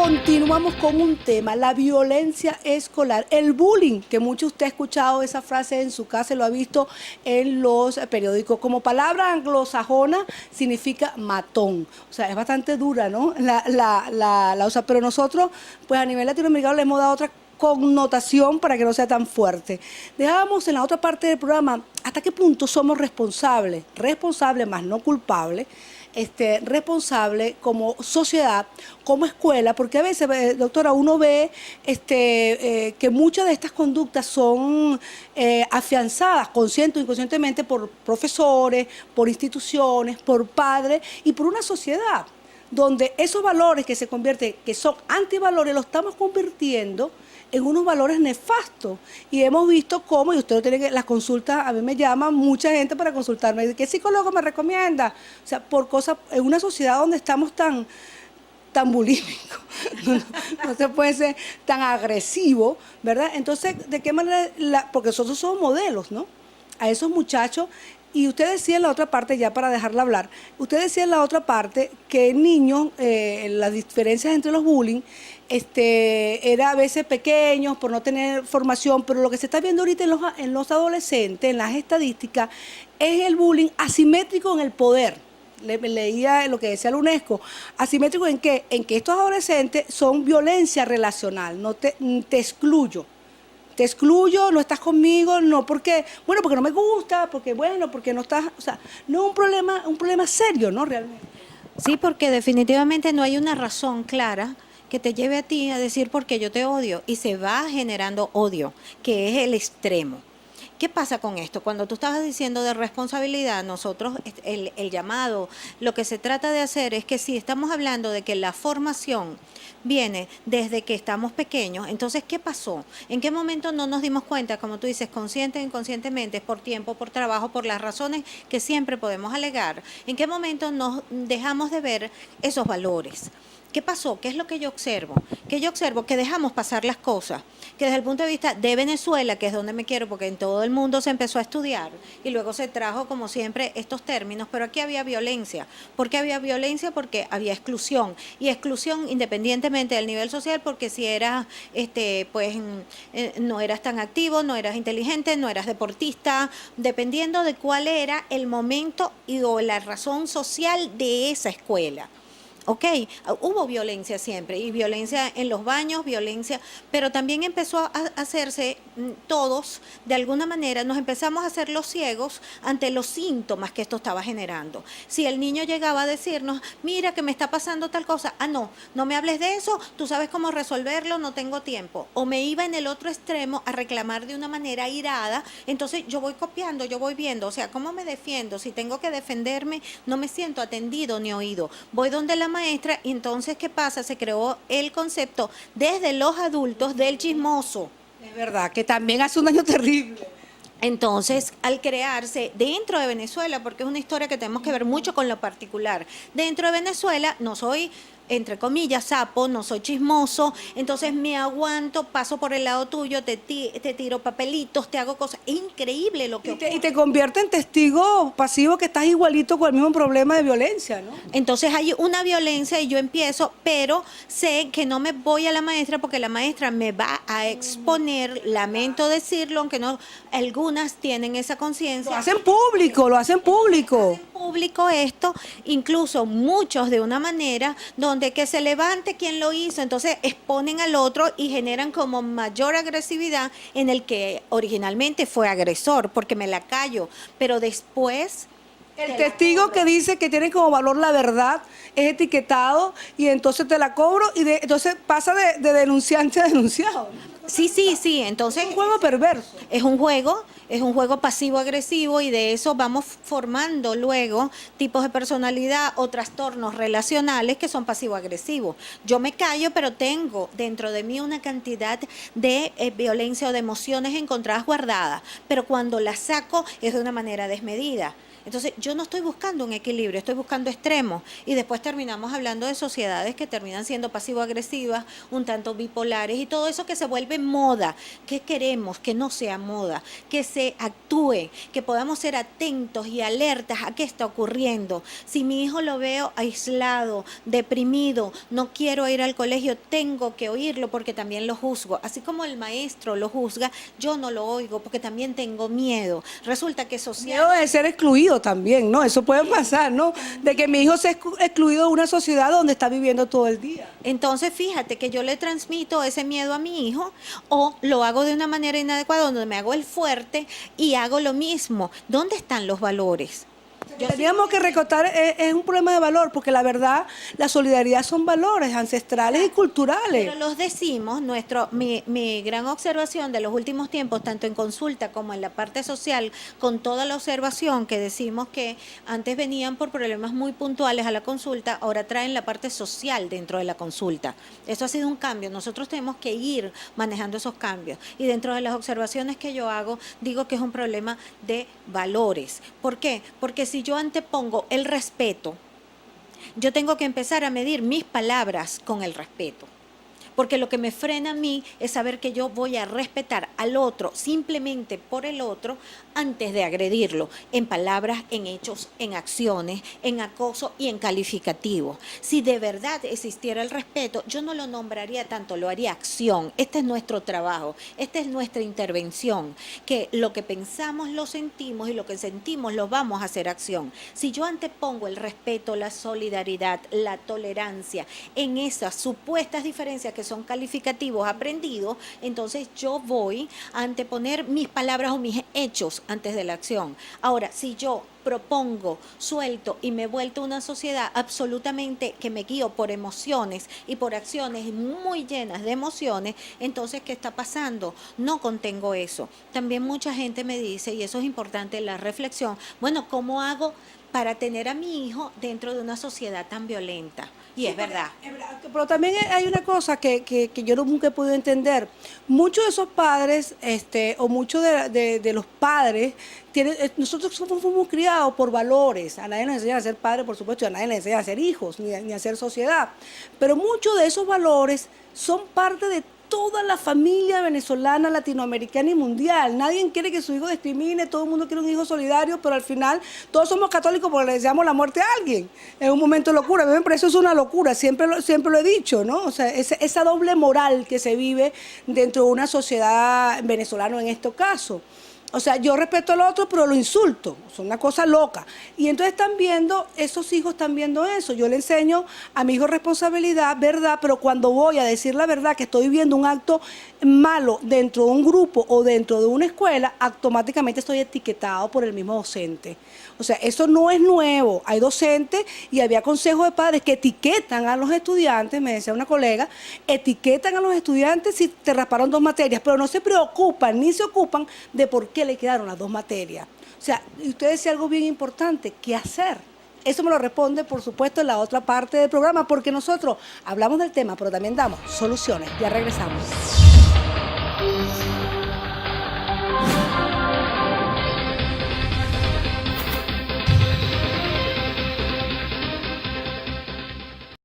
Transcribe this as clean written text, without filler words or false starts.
Continuamos con un tema, la violencia escolar, el bullying, que mucho usted ha escuchado esa frase en su casa, lo ha visto en los periódicos. Como palabra anglosajona significa matón, o sea, es bastante dura, ¿no? La usa, pero nosotros, pues a nivel latinoamericano le hemos dado otra connotación para que no sea tan fuerte. Dejábamos en la otra parte del programa hasta qué punto somos responsables más no culpables, responsable como sociedad, como escuela, porque a veces, doctora, uno ve que muchas de estas conductas son afianzadas, consciente o inconscientemente, por profesores, por instituciones, por padres y por una sociedad, donde esos valores que se convierten, que son antivalores, los estamos convirtiendo en unos valores nefastos. Y hemos visto cómo, y usted lo tiene que, las consultas, a mí me llaman mucha gente para consultarme, ¿qué psicólogo me recomienda? O sea, por cosas, en una sociedad donde estamos tan bulímicos, no se puede ser tan agresivo, ¿verdad? Entonces, ¿de qué manera? Porque nosotros somos modelos, ¿no? A esos muchachos. Y usted decía en la otra parte, ya para dejarla hablar, usted decía en la otra parte que niños, las diferencias entre los bullying, era a veces pequeños por no tener formación, pero lo que se está viendo ahorita en los adolescentes, en las estadísticas, es el bullying asimétrico en el poder. Leía lo que decía la UNESCO, asimétrico en que estos adolescentes son violencia relacional, no te excluyo. Te excluyo, no estás conmigo, no porque, bueno, porque no me gusta, porque bueno, porque no estás, o sea, no es un problema serio, ¿no? Realmente. Sí, porque definitivamente no hay una razón clara que te lleve a ti a decir porque yo te odio y se va generando odio, que es el extremo. ¿Qué pasa con esto? Cuando tú estabas diciendo de responsabilidad, nosotros, el llamado, lo que se trata de hacer es que si estamos hablando de que la formación viene desde que estamos pequeños, entonces, ¿qué pasó? ¿En qué momento no nos dimos cuenta, como tú dices, consciente o inconscientemente, por tiempo, por trabajo, por las razones que siempre podemos alegar? ¿En qué momento nos dejamos de ver esos valores? ¿Qué pasó? ¿Qué es lo que yo observo? Que yo observo que dejamos pasar las cosas, que desde el punto de vista de Venezuela, que es donde me quiero, porque en todo el mundo se empezó a estudiar y luego se trajo, como siempre, estos términos, pero aquí había violencia. ¿Por qué había violencia? Porque había exclusión, y exclusión independientemente del nivel social, porque si eras, no eras tan activo, no eras inteligente, no eras deportista, dependiendo de cuál era el momento o la razón social de esa escuela. Ok, hubo violencia siempre, y violencia en los baños, violencia, pero también empezó a hacerse todos, de alguna manera, nos empezamos a hacer los ciegos ante los síntomas que esto estaba generando. Si el niño llegaba a decirnos, mira que me está pasando tal cosa, no me hables de eso, tú sabes cómo resolverlo, no tengo tiempo. O me iba en el otro extremo a reclamar de una manera irada, entonces yo voy copiando, yo voy viendo, o sea, ¿cómo me defiendo? Si tengo que defenderme, no me siento atendido ni oído. Voy donde la maestra, y entonces, ¿qué pasa? Se creó el concepto desde los adultos del chismoso. Es verdad, que también hace un daño terrible. Entonces, al crearse dentro de Venezuela, porque es una historia que tenemos que ver mucho con lo particular, dentro de Venezuela no soy, entre comillas, sapo, no soy chismoso, entonces me aguanto, paso por el lado tuyo, te tiro papelitos, te hago cosas. Es increíble lo que ocurre. Y te convierte en testigo pasivo, que estás igualito con el mismo problema de violencia, ¿no? Entonces hay una violencia y yo empiezo, pero sé que no me voy a la maestra porque la maestra me va a exponer, lamento decirlo, aunque no, algunas tienen esa conciencia. Lo hacen público, lo hacen público. Hacen público esto, incluso muchos de una manera donde que se levante quien lo hizo, entonces exponen al otro y generan como mayor agresividad en el que originalmente fue agresor, porque me la callo, pero después... El testigo que dice que tiene como valor la verdad es etiquetado, y entonces te la cobro, y entonces pasa de denunciante a denunciado. Sí, entonces... Es un juego perverso. Es un juego pasivo-agresivo, y de eso vamos formando luego tipos de personalidad o trastornos relacionales que son pasivo-agresivos. Yo me callo, pero tengo dentro de mí una cantidad de violencia o de emociones encontradas guardadas, pero cuando las saco es de una manera desmedida. Entonces, yo no estoy buscando un equilibrio, estoy buscando extremos. Y después terminamos hablando de sociedades que terminan siendo pasivo-agresivas, un tanto bipolares y todo eso que se vuelve moda. ¿Qué queremos? Que no sea moda, que se actúe, que podamos ser atentos y alertas a qué está ocurriendo. Si mi hijo lo veo aislado, deprimido, no quiero ir al colegio, tengo que oírlo porque también lo juzgo. Así como el maestro lo juzga, yo no lo oigo porque también tengo miedo. Resulta que Miedo de ser excluido también, ¿no? Eso puede pasar, ¿no? De que mi hijo sea excluido de una sociedad donde está viviendo todo el día. Entonces, fíjate que yo le transmito ese miedo a mi hijo o lo hago de una manera inadecuada, donde me hago el fuerte y hago lo mismo. ¿Dónde están los valores? Tendríamos que recortar, es un problema de valor, porque la verdad, la solidaridad son valores ancestrales y culturales. Pero los decimos, mi gran observación de los últimos tiempos, tanto en consulta como en la parte social, con toda la observación que decimos que antes venían por problemas muy puntuales a la consulta, ahora traen la parte social dentro de la consulta. Eso ha sido un cambio, nosotros tenemos que ir manejando esos cambios. Y dentro de las observaciones que yo hago, digo que es un problema de valores. ¿Por qué? Porque si yo antepongo el respeto, yo tengo que empezar a medir mis palabras con el respeto. Porque lo que me frena a mí es saber que yo voy a respetar al otro simplemente por el otro antes de agredirlo, en palabras, en hechos, en acciones, en acoso y en calificativos. Si de verdad existiera el respeto, yo no lo nombraría tanto, lo haría acción. Este es nuestro trabajo, esta es nuestra intervención, que lo que pensamos lo sentimos y lo que sentimos lo vamos a hacer acción. Si yo antepongo el respeto, la solidaridad, la tolerancia en esas supuestas diferencias que son calificativos aprendidos, entonces yo voy a anteponer mis palabras o mis hechos antes de la acción. Ahora, si yo propongo, suelto y me he vuelto una sociedad absolutamente que me guío por emociones y por acciones muy llenas de emociones, entonces, ¿qué está pasando? No contengo eso. También mucha gente me dice, y eso es importante, la reflexión, bueno, ¿cómo hago para tener a mi hijo dentro de una sociedad tan violenta? Y es verdad. Pero también hay una cosa que yo nunca he podido entender. Muchos de esos padres, o muchos de los padres, nosotros fuimos criados por valores. A nadie nos enseñan a ser padres, por supuesto, y a nadie nos enseñan a ser hijos, ni a ser sociedad. Pero muchos de esos valores son parte de toda la familia venezolana, latinoamericana y mundial. Nadie quiere que su hijo discrimine, todo el mundo quiere un hijo solidario, pero al final todos somos católicos porque le deseamos la muerte a alguien. Es un momento de locura. A mí me parece eso es una locura, siempre lo he dicho, ¿no? O sea, esa doble moral que se vive dentro de una sociedad venezolana en este caso. O sea, yo respeto al otro, pero lo insulto. Es una cosa loca. Y entonces esos hijos están viendo eso. Yo le enseño a mi hijo responsabilidad, verdad, pero cuando voy a decir la verdad, que estoy viendo un acto malo dentro de un grupo o dentro de una escuela, automáticamente estoy etiquetado por el mismo docente. O sea, eso no es nuevo. Hay docentes y había consejos de padres que etiquetan a los estudiantes, me decía una colega, etiquetan a los estudiantes si te rasparon 2 materias, pero no se preocupan ni se ocupan de por qué le quedaron las 2 materias. O sea, y usted decía algo bien importante, ¿qué hacer? Eso me lo responde, por supuesto, en la otra parte del programa, porque nosotros hablamos del tema, pero también damos soluciones. Ya regresamos.